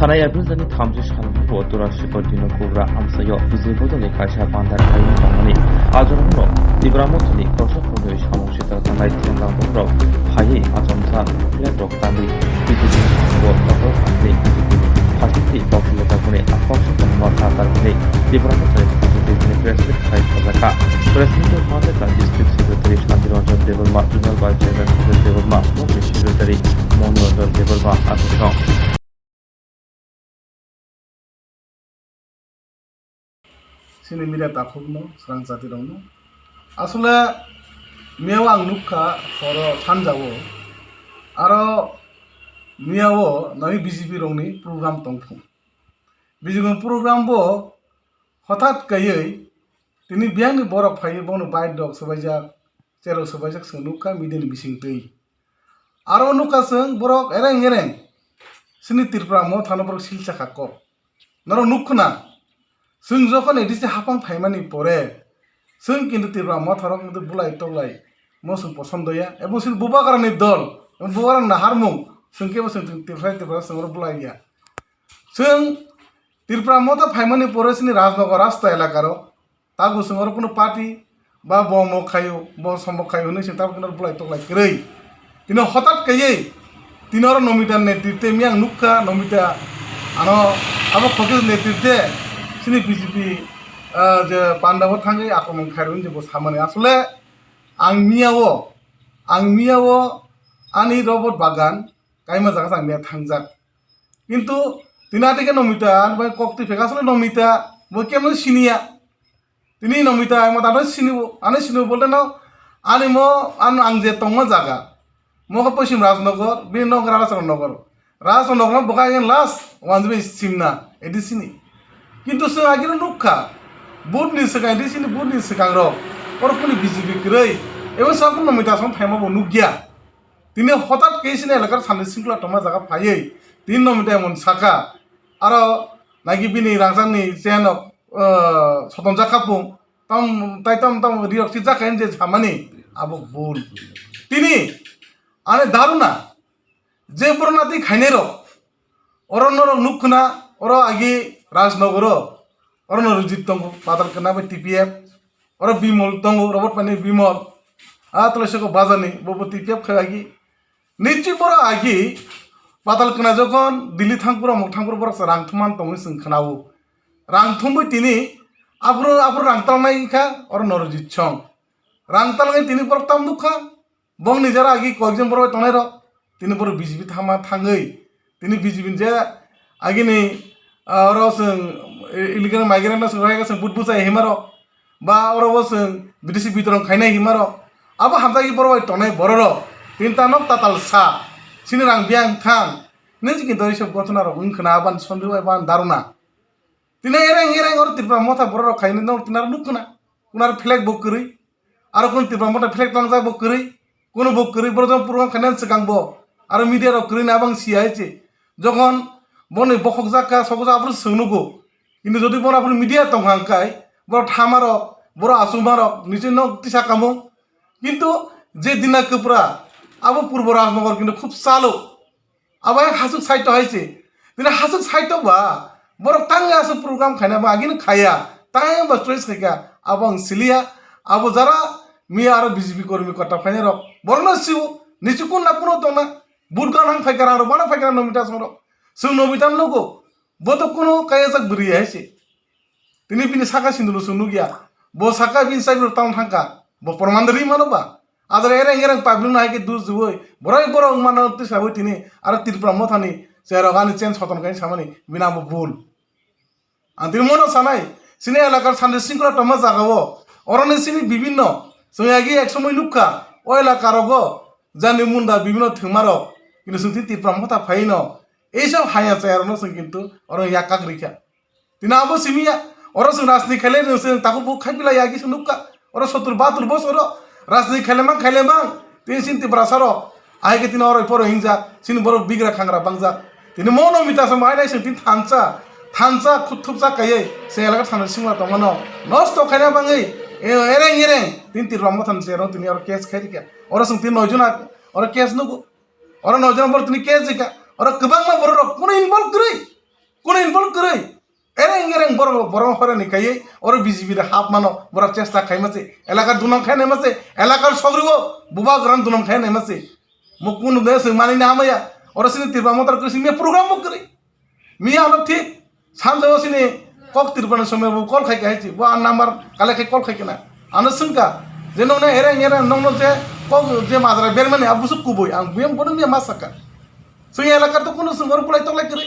Tanai April tani thamji shalbu otura shikor dino kubra amsayo bizibo tani kaisa pandar kayu tamani ajono Ibramo tani koshok kono shamoshita tanai tiandang bro hayi ajomsa laptop tani bizibo bo toko tani Pasti popular takune apakshi tanma satar kune Ibramo tani tani president site kazaka president of the district secretary Shantiranjan Devarma regional vice chairman Devarma Mokri secretary Monoranjan Devarma Asosong sini media tapukno serang jati dongno asole mewang nukha horo sanjawo aro miyawo nai BJP rongni program tongphu bijung program bo hothat kayei tini biang ni borok phai bono bite dog sabajak chero sabajak sunukha midin bisingtei aro nukha sung borok ereng sini tirpra mo thano borok silcha khakko naro nukhna जों जखन एदिसे हाफां फाइमानि परे जों किन्तु तिब्रा मथरक मते बुलाय तगलाय मोसुं पसन्दया एबं सिल बुबागारनि दल बुबागार नाहारमुं जोंकेबो जों तिब्रा जों बुलाय गया जों तिब्रा मथ फाइमानि परे सिनि राजनगर रास्ता एलाकारो तागु जों कोनो पार्टी बा बम खायो ब सम खायो नै जों ताबो बुलाय तगलाय कै तिनो हठात कयै तिनर नमिता नेतृत्वे मियां नुखा नमिता आनो आबो खके नेतृत्वे sini BJP je pandawo thangai akromon khairun je bo samane asole angmiyawo ani robot bagan kaima jaga sangmia thangjak kintu tinatike nomita bai kokti pheka asole nomita bo kemno sinia tini nomita mo tado sinibo ane sinibo bolte no ani mo an angje tongma jaga mo ko posim rajnagar bin nogor rajnagar bokayen last wanjbe simna edisini কিন্তু जों आगिनो नुखा बुटनि सिगां दिसिनि बुटनि सिगां र परखनि BJP grey एबो साखुन नमितासन थाइमा बो नुगिया दिने हठात केसिने एलाकार साननि सिंगला तमा जागा फायै दिन नमिता मन साका आरो नागि बिनि रांजानि जेनक सतन जाखापुं तम रियक्ति जाखायन जे सामानि आबो बुल तिनि आने दारुना जे पुरनाति खाइने र अरनर नुखना अर आगि राजनगर अरन रुजित दंगो बादल कना बे TPF और बिमल दंगो रबट पानी बिमल आतलसेको बाजानि बबो TPF खागी निचि पर आगी बादल कना जखन दिल्ली थांपुर बर रांथुमान दंगो जों खोनावो रांथुमबो तिनि आब्रो रांतालनायखा और नरजित सं रांतालनाय तिनि पर ताम दुखा बं निजारा आगी कयजन बर तनाय र तिनि बर BJP थामा थाङै तिनि BJP जे आगिनि और जों इलिगेल माइग्रेन्ट जों बुट बुजाय हिमार बा और जों विदेशी बितरन खायनाय हिमार आबो हामजागि बरबाय तनाय बरर तिनतानक ताताल सा सिनि रां बियां थां नों जिकि दय सब गथना र उनखना बान सन्देबाय बान दारुना तिने एरें और तिरपा मथा बरर खायनो न तिनार नुखना उनार फ्लैग बकरै आरो कोन तिरपा मथा फ्लैग लांजा बकरै कोन बकरै बरजम पुरगाम खायनान सिगांबो आरो मिडिया र करै ना बां सियायचे जखन बने बखक जाका सकजा आब्रु सोंनुगो किन्तु जदि बराबर मिडिया तंहांखाय बर थामार बर आसुमार निजे न तिसा कामो किन्तु जे दिना कपरा आबो पूर्व राजनगर किन्तु खूब सालो आबा हासुक साइट हाइसे दिना हासुक साइट बा बर तांगा आसु प्रोग्राम खायना बा आगिन खाया तांगा बा स्ट्रेस खाया आबो सिलिया आबो जरा मिया आरो BJP कर्मी कटा फाइने र बरन सिउ निचुकुन ना कुनो तंना बुटगान हां फाइकारा र बाना फाइकारा नमिता समरो जों नमिता नगो बोतो कुनो कायाजाक बुरि हायसे तिनि बिनि साका सिन्दुलो सुनु गया बो साका बिन साइबर टाउन थांका बो परमानदरि मानोबा आदर एरें पाब्लिक नायके दुस जुवै बराय मानो तिसाबो तिनि आरो तिरप्रा मथानि जेरागानि चेन्ज हतन काइन सामानि बिनाबो बुल आंतिर मनो सानाय सिने एलाकार सानदे सिंगला तमा जागावो अरने सिनि बिभिन्न जोयागि एकसमय नुखा ओ एलाकारगो जानि मुन्दा बिभिन्न थमारो किन्तु सुति तिरप्रा मथा फाइनो এইসব হাইয়া চায়ারনো जों किन्तु और या कागरिखा तिना आबो सिमिया और जों राजनीति खेले जों ताको बुक खाइपिला यागि सुनुका और 70-72 बছर राजनीति खेलेमां तिन सिनति ब्रासार आइके तिना और पर हिंजा सिन बर बिग्रा खांग्रा बांजा तिनि मनो मिता सम आइनाय जों तिन थानचा खुथुबजा कायै सेलागा थानो सिंला तमनो नस्त खायना बाङै एरें तिन तिरवा मथान सेरो तिनि और केस खाइरिका और जों तिन नयजना और केस नुगो और नयजना बर तिनि केस जिका और गोबां मा बर कुनो इनभल्व गरै কোন ইনভলভ করে এরেং এরেং বড় বড় হরে নিকাই ওর বিজেপির হাফ মানো বড় চেষ্টা খাইমাছে এলাকার দুনম খাই নেমাছে এলাকার সগরিব বুবা গ্রাম দুনম খাই নেমাছে মুখ কোন দেশ মানি না আমায়া ওরা সিনে তিরবা মতার কৃষি মিয়া প্রোগ্রাম মুখ করে মিয়া হলো ঠিক সানজো সিনে কক তিরবানের সময় কল খাই খাইছি বা নাম্বার কালে খাই কল খাই কিনা আনো সুনকা যে ননে এরেং এরেং নন যে কক যে মাঝরা বেরমানে আবুসুক কুবই আং বিয়াম বড় মিয়া মাসাকা সুই এলাকার তো কোনো সুন্দর পুলাই তলাই করে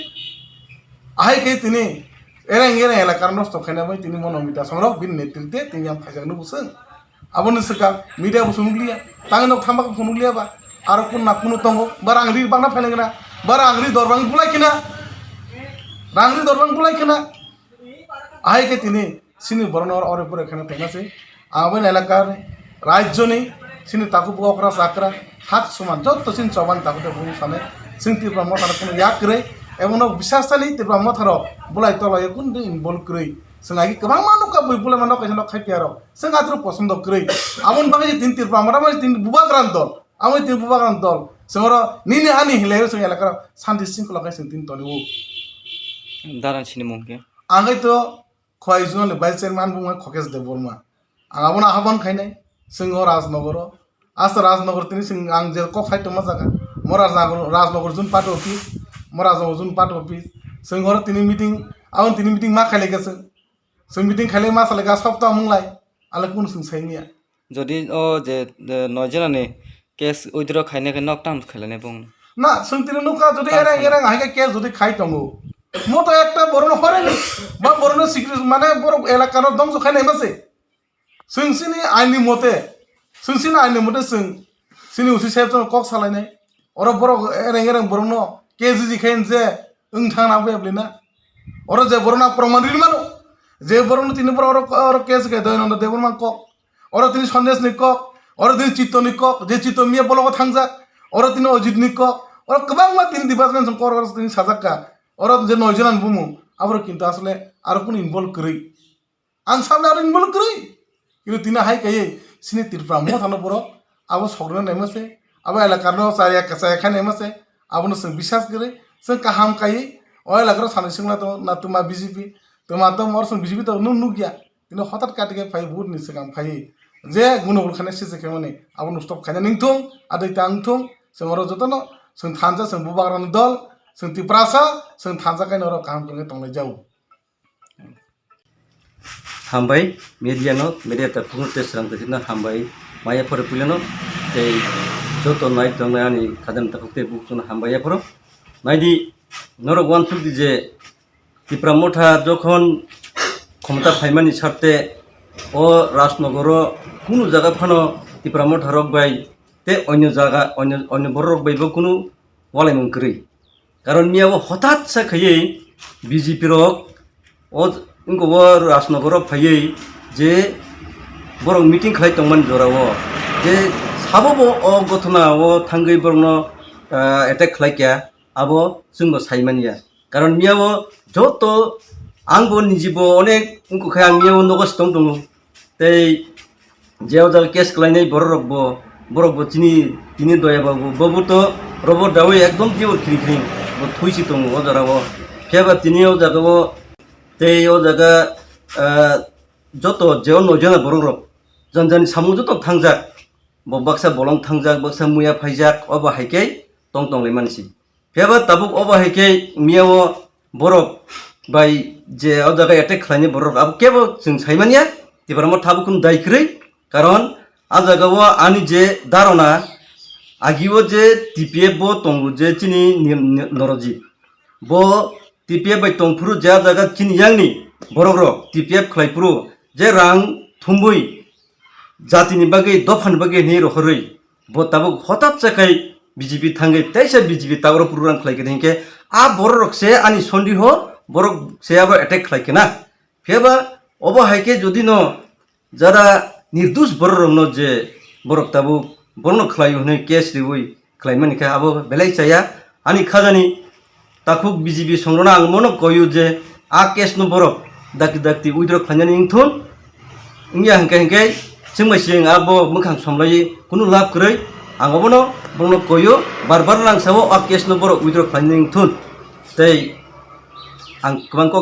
আহাই কে তিনি এরেং এরেং এলাকার নষ্ট খাইনা ভাই তিনি মনোমিতা সংরক বিন নেতৃত্বে তিনি আম খাইজাকনো বুসেন আবনি সেকা মিডিয়া বুসুনুগলিয়া তাঙ্গনো থামবাক ফুনুগলিয়া বা আর কোন না কোনো তঙ্গ বা রাংরি বাংনা ফাইলেগনা বা রাংরি দরবাং বুলাই কিনা রাংরি দরবাং বুলাই কিনা আহাই কে তিনি সিনি বরণর অরে পরে এখানে ফেমাসে আবেন এলাকার রাজ্য নেই সিনি তাকু বকরা সাকরা হাত সমান যত সিন চবান তাকুতে বুম সামনে সিং তিরবা মতার কোনো ইয়াক করে এবং বিশ্বাসতালি তিরবা মথার বুলাই তলায় কোন ইনভলভ করে সঙ্গে গোबां मानुका বই বলে মানো কাইজন খাইপিয়ার সঙ্গে আদ্র পছন্দ করে আমন বাগে তিন তিরবা মরা মানে তিন বুবাগ্রান দল আমি তিন বুবাগ্রান দল সঙ্গর নিনি হানি হিলে সঙ্গে এলাকার শান্তি শৃঙ্খলা কাইছেন তিন তলিও দাঁড়ান সিনে মুখে আগে তো খয়জন ভাইস চেয়ারম্যান বুং খকেশ দেব বর্মা আঙাবন আহ্বান খাইনাই সিংহ রাজনগর আজ রাজনগর তিনি সিং আং যে কক খাইতো मा জায়গা মরা রাজনগর জুন পার্টি অফিস মরা জুন পার্টি অফিস সিংহর তিনি মিটিং আউন তিনি মিটিং मा খাইলে গেছে সিং মিটিং খাইলে मा সালে গা সপ্তাহ মুংলাই আলে কোন সিং সাইনিয়া যদি ও যে নয়জনানে কেস উইথড্র খাইনে নক টার্মস খাইলানে বুং না সিং তিনি নুকা যদি এরাং এরাং হাইকে কে যদি খাই তঙ্গো মতো একটা বড় হরেনি বা বড় সিক্রেট মানে বড় এলাকার ধ্বংস খাইনাই মাসে সিংসিনি আইনি মতে সিংসিনি আইনি মতে সিনি উসি সাহেব তো কক সালাইনাই ওরা বড় এরেং এরেং বড় ন কেজি খাইন যে থানা বলে না ওরা যে বড় না প্রমাণ মানো যে বড় তিনি বড় ওরা কেস খাই দৈনন্দ দেবর মান কক ওরা তিনি সন্দেশ নি কক ওরা তিনি চিত্ত নি কক যে চিত্ত মিয়া বলো থাংজাক ওরা তিনি অজিত নি কক ওরা গোबां मा তিনি ডিপার্টমেন্ট কর তিনি সাজাক্কা ওরা যে নয়জন বুমু আবার কিন্তু আসলে আর কোন ইনভলভ করে আন সামনে আর ইনভলভ করে কিন্তু তিনি হাই কাই সিনি তিরপ্রা মো থানো বড় আবো সগরে নেমেছে আবো এলাকার নো চারিয়া কাছা এখানে নেমেছে আবনো जों বিশ্বাস করে जों কাহাম কাই ও এলাকার সানি সিংলা তো না তোমা বিজেপি তোমা তো মর जों বিজেপি তো नु গিয়া কিন্তু হঠাৎ কাটিকে ফাই বহুত নিছে কাম ফাই যে গুণগুল খানে সিসে কেমনে আবনো স্টপ খাইনা নিংথুং আदै तांथुं जों ওর যতন जों থানজা जों बुबाग्रान दल जों तिप्रासा जों थानजा काइन ओर काम करे तंगले जाऊ हामबाय मेडियानो मेडिया ता पुंग टेस्ट रां गजिना हामबाय माया फरे पुलेनो ते जतो नाइ दंगानि खादान ताकुते बुकजन हामबाया फरो नाइदि नर वान सुदि जे तिप्रा मोठा जखन क्षमता फाइमानि सारते ओ राजनगर कुनु जागा फानो तिप्रा मोठा रक बाय ते अन्य जागा अन्य बर रक बायबो कुनु वालाय मंकरै कारण मियाबो हठाৎ साखायै बिजेपि रक ओ इनको राजनगर फायै जे बरं मिटिं खालायदोंमोन जराव जे साबो ओ घटना ओ थांगै बरनो एटेक खालायखाया आबो जोंबो सायमानिया कारण मियाबो जत आंबो निजिबो अनेक इनको खाय आं मियाबो नगस दं तै जेव जाल केस खालायनाय बरकबो तिनि दयाबाबो बबो तो रबर दावै एकदम दिवर खिरिखिरि थुइसि दं ओ जराव फेबा तिनियाव जागाव ते ओ जागा जत जेव नयजना बरक जनजानि सामु जत थांजाक बक्सा बलं थांजाक बक्सा मुया फाइजाक अबा हाइके तंगले मानसि फेबा ताबुक अबा हाइके मियाव बरक बाय जे ओ जागा एटेक खालायनाय बरक अब केबो जों सायमानिया तिबारमा थाबुकुन दायख्रै कारण आ जागाव आनि जे दारना आगिव जे टिपिएफ बो तंगु जे चिनि नरजी बो टिपिएफ बाय तंगफुरु जा जागा चिनि यांगनि बरक टिपिएफ खालायफुरु जे रां थुम्बुइ जातिनि बागै दफान बागै नि रखरै बो ताबुक हठाৎ जाखाय बिजेपि थांगै तैसे बिजेपि तागर प्रोग्राम खालायके हिंके आ बरक से आनि सन्देह बरक से आबा एटेक खालायके ना फेबा अबा हाइके जदि न जारा निर्दोष बरक न जे बरक ताबुक बरन खालायो हनै केस रिवै खालायमानिका आबो बेलाय जाया आनि खाजानि ताखुक बिजेपि संरना आं मनो कयो जे आ केस न बरक दाकि उइद्र खालायनानै इंथुन इंगिया हिंके जोंमाइसिं आबो मोखां समलायै कुनु लाभ करै आं अबनो बरन कयो बार नांसाबो आ केस न बरक उइद्र खालायनानै इंथुन तै ang kubang kok